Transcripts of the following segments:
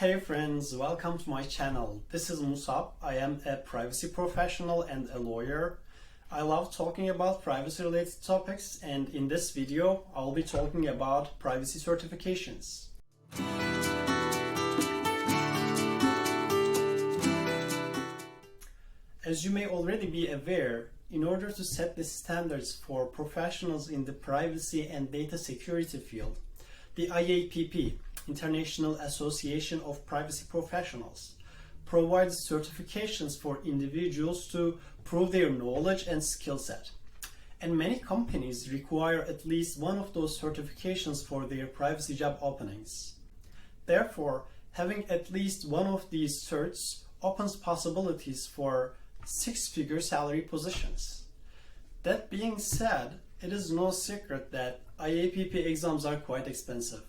Hey friends, welcome to my channel. This is Musab. I am a privacy professional and a lawyer. I love talking about privacy related topics, and in this video I'll be talking about privacy certifications. As you may already be aware, in order to set the standards for professionals in the privacy and data security field, the CIPP, International Association of Privacy Professionals, provides certifications for individuals to prove their knowledge and skill set. And many companies require at least one of those certifications for their privacy job openings. Therefore, having at least one of these certs opens possibilities for six-figure salary positions. That being said, it is no secret that CIPP exams are quite expensive.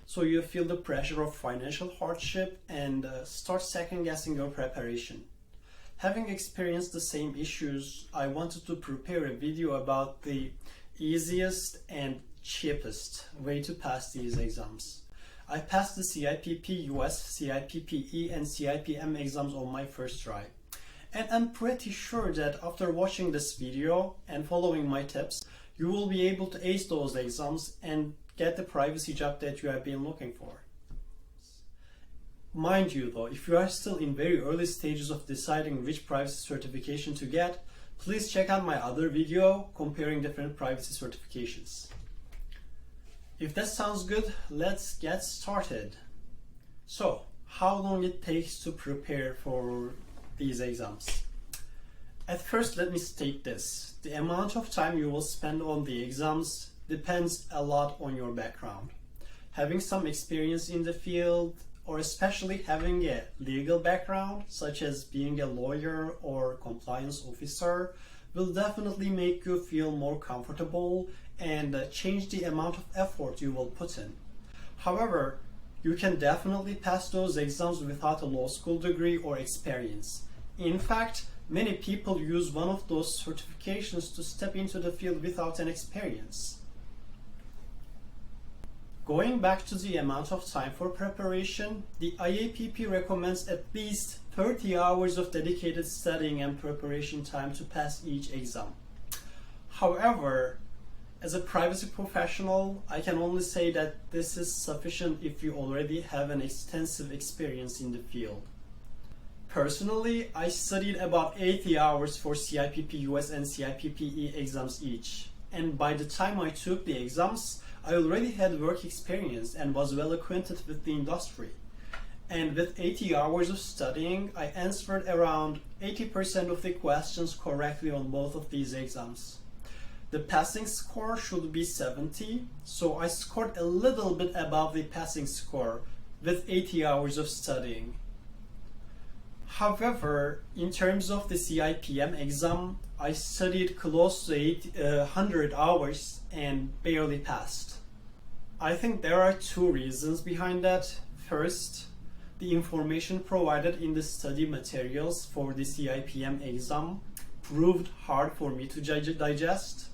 So you feel the pressure of financial hardship and start second-guessing your preparation. Having experienced the same issues, I wanted to prepare a video about the easiest and cheapest way to pass these exams. I passed the CIPP US, CIPPE, and CIPM exams on my first try. And I'm pretty sure that after watching this video and following my tips, you will be able to ace those exams and get the privacy job that you have been looking for. Mind you though, if you are still in very early stages of deciding which privacy certification to get, please check out my other video comparing different privacy certifications. If that sounds good, let's get started. So, how long it takes to prepare for these exams? At first, let me state this. The amount of time you will spend on the exams depends a lot on your background. Having some experience in the field, or especially having a legal background, such as being a lawyer or compliance officer, will definitely make you feel more comfortable and change the amount of effort you will put in. However, you can definitely pass those exams without a law school degree or experience. In fact, many people use one of those certifications to step into the field without an experience. Going back to the amount of time for preparation, the CIPP recommends at least 30 hours of dedicated studying and preparation time to pass each exam. However, as a privacy professional, I can only say that this is sufficient if you already have an extensive experience in the field. Personally, I studied about 80 hours for CIPP US and CIPPE exams each, and by the time I took the exams, I already had work experience and was well acquainted with the industry. And with 80 hours of studying, I answered around 80% of the questions correctly on both of these exams. The passing score should be 70, so I scored a little bit above the passing score with 80 hours of studying. However, in terms of the CIPM exam, I studied close to 100 hours and barely passed. I think there are two reasons behind that. First, the information provided in the study materials for the CIPM exam proved hard for me to digest.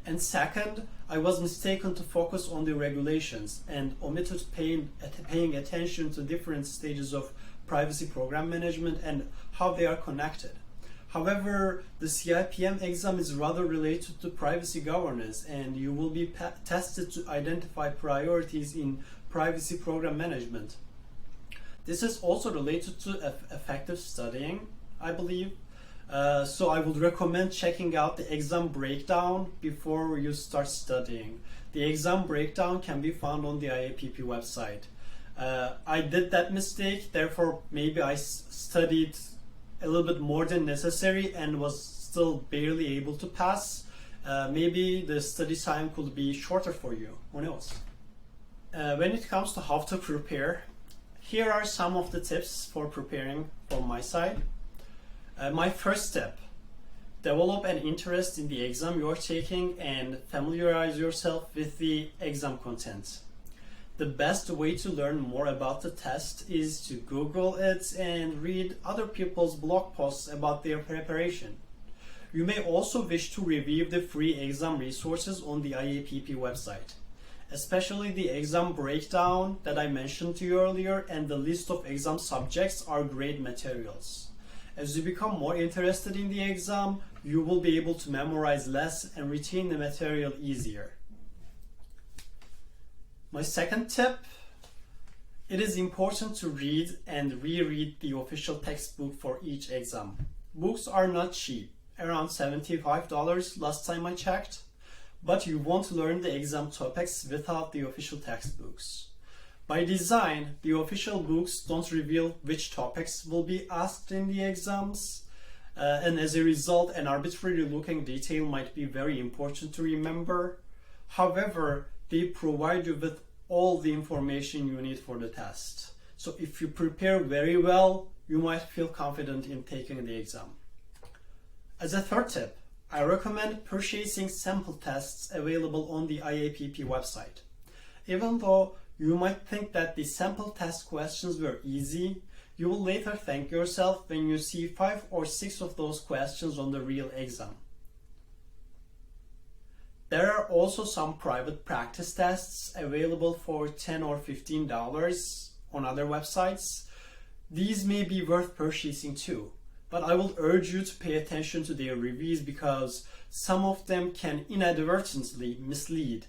And second, I was mistaken to focus on the regulations and omitted paying attention to different stages of privacy program management and how they are connected. However, the CIPM exam is rather related to privacy governance, and you will be tested to identify priorities in privacy program management. This is also related to effective studying, I believe. So I would recommend checking out the exam breakdown before you start studying. The exam breakdown can be found on the CIPP website. I did that mistake, therefore maybe I studied a little bit more than necessary and was still barely able to pass. Maybe the study time could be shorter for you, who knows. When it comes to how to prepare, here are some of the tips for preparing from my side. My first step: develop an interest in the exam you're taking and familiarize yourself with the exam content. The best way to learn more about the test is to Google it and read other people's blog posts about their preparation. You may also wish to review the free exam resources on the CIPP website. Especially the exam breakdown that I mentioned to you earlier and the list of exam subjects are great materials. As you become more interested in the exam, you will be able to memorize less and retain the material easier. My second tip, it is important to read and reread the official textbook for each exam. Books are not cheap, around $75 last time I checked, but you won't learn the exam topics without the official textbooks. By design, the official books don't reveal which topics will be asked in the exams, and as a result, an arbitrary looking detail might be very important to remember. However, they provide you with all the information you need for the test. So if you prepare very well, you might feel confident in taking the exam. As a third tip, I recommend purchasing sample tests available on the IAPP website. Even though you might think that the sample test questions were easy, you will later thank yourself when you see 5 or 6 of those questions on the real exam. There are also some private practice tests available for $10 or $15 on other websites. These may be worth purchasing too, but I will urge you to pay attention to their reviews because some of them can inadvertently mislead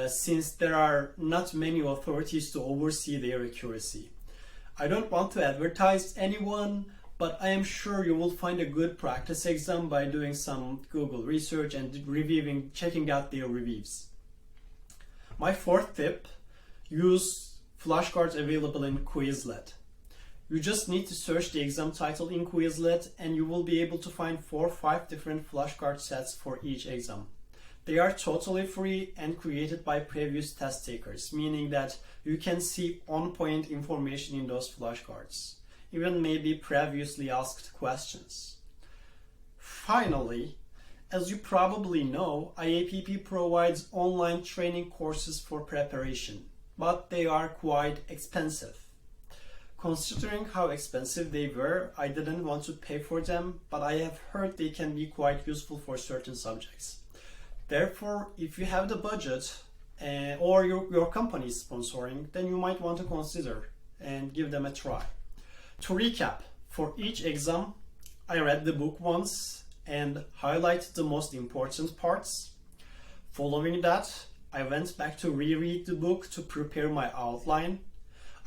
since there are not many authorities to oversee their accuracy. I don't want to advertise anyone, but I am sure you will find a good practice exam by doing some Google research and checking out their reviews. My fourth tip, use flashcards available in Quizlet. You just need to search the exam title in Quizlet and you will be able to find 4 or 5 different flashcard sets for each exam. They are totally free and created by previous test takers, meaning that you can see on-point information in those flashcards, even maybe previously asked questions. Finally, as you probably know, IAPP provides online training courses for preparation, but they are quite expensive. Considering how expensive they were, I didn't want to pay for them, but I have heard they can be quite useful for certain subjects. Therefore, if you have the budget or your company is sponsoring, then you might want to consider and give them a try. To recap, for each exam, I read the book once and highlighted the most important parts. Following that, I went back to reread the book to prepare my outline.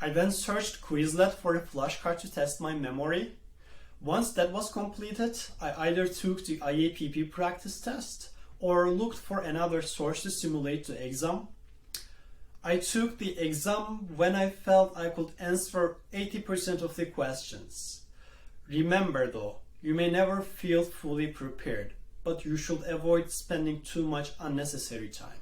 I then searched Quizlet for a flashcard to test my memory. Once that was completed, I either took the IAPP practice test or looked for another source to simulate the exam. I took the exam when I felt I could answer 80% of the questions. Remember though, you may never feel fully prepared, but you should avoid spending too much unnecessary time.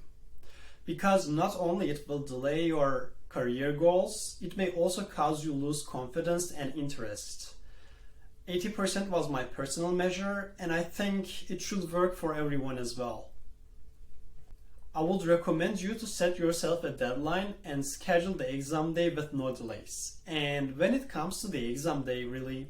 Because not only it will delay your career goals, it may also cause you lose confidence and interest. 80% was my personal measure, and I think it should work for everyone as well. I would recommend you to set yourself a deadline and schedule the exam day with no delays. And when it comes to the exam day, really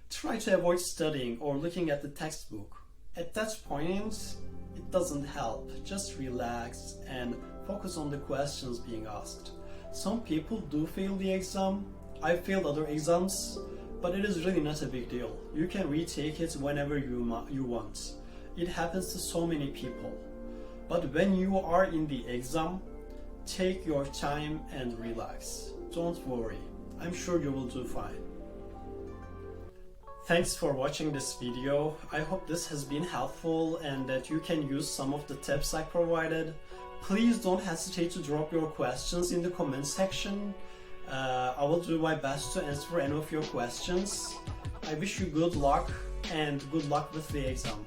try to avoid studying or looking at the textbook. At that point, it doesn't help. Just relax and focus on the questions being asked. Some people do fail the exam. I failed other exams, but it is really not a big deal. You can retake it whenever you want. It happens to so many people. But when you are in the exam, take your time and relax. Don't worry. I'm sure you will do fine. Thanks for watching this video. I hope this has been helpful and that you can use some of the tips I provided. Please don't hesitate to drop your questions in the comment section. I will do my best to answer any of your questions. I wish you good luck and good luck with the exam.